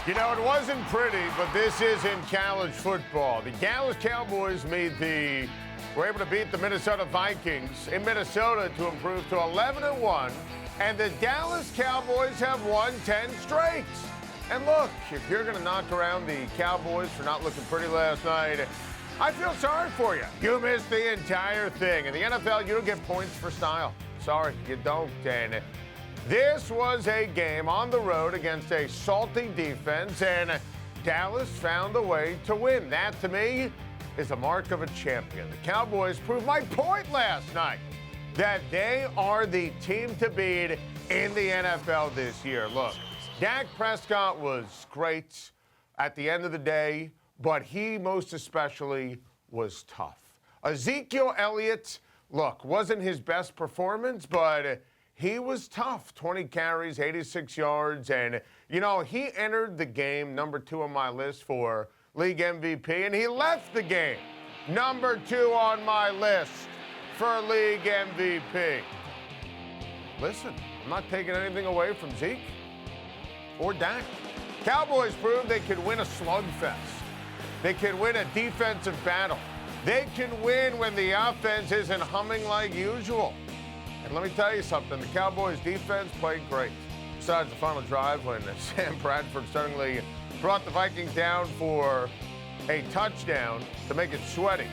You know, it wasn't pretty, but this is in college football. The Dallas Cowboys were able to beat the Minnesota Vikings in Minnesota to improve to 11-1, and the Dallas Cowboys have won 10 straight. And look, if you're going to knock around the Cowboys for not looking pretty last night, I feel sorry for you. You missed the entire thing. In the NFL, you don't get points for style. Sorry, you don't. And this was a game on the road against a salty defense, and Dallas found a way to win. That, to me, is the mark of a champion. The Cowboys proved my point last night that they are the team to beat in the NFL this year. Look, Dak Prescott was great at the end of the day, but he most especially was tough. Ezekiel Elliott, look, wasn't his best performance, but he was tough. 20 carries, 86 yards, and, you know, he entered the game number 2 on my list for league MVP, and he left the game number 2 on my list for league MVP. Listen, I'm not taking anything away from Zeke or Dak. Cowboys proved they can win a slugfest. They can win a defensive battle. They can win when the offense isn't humming like usual. And let me tell you something, the Cowboys defense played great. Besides the final drive when Sam Bradford suddenly brought the Vikings down for a touchdown to make it sweaty.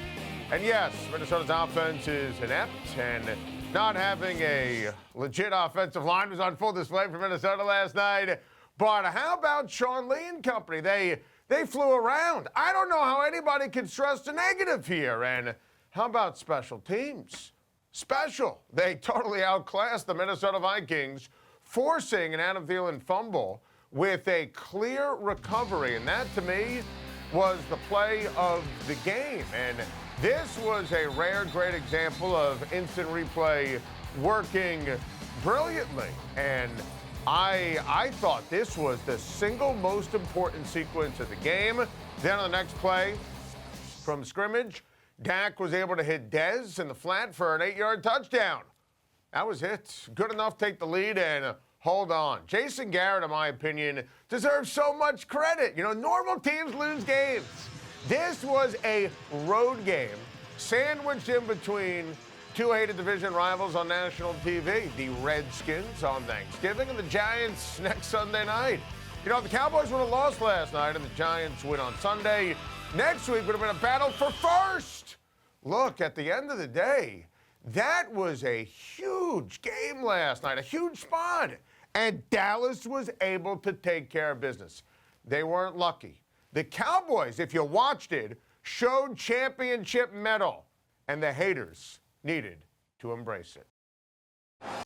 And yes, Minnesota's offense is inept, and not having a legit offensive line was on full display for Minnesota last night. But how about Sean Lee and company? They flew around. I don't know how anybody can stress the negative here. And how about special teams? Special. They totally outclassed the Minnesota Vikings, forcing an Adam Thielen fumble with a clear recovery. And that, to me, was the play of the game. And this was a rare, great example of instant replay working brilliantly. And I thought this was the single most important sequence of the game. Then on the next play, from scrimmage, Dak was able to hit Dez in the flat for an 8-yard touchdown. That was it. Good enough to take the lead and hold on. Jason Garrett, in my opinion, deserves so much credit. You know, normal teams lose games. This was a road game sandwiched in between two hated division rivals on national TV, the Redskins on Thanksgiving and the Giants next Sunday night. You know, if the Cowboys would have lost last night and the Giants win on Sunday, next week would have been a battle for first. Look, at the end of the day, that was a huge game last night, a huge spot. And Dallas was able to take care of business. They weren't lucky. The Cowboys, if you watched it, showed championship mettle, and the haters needed to embrace it.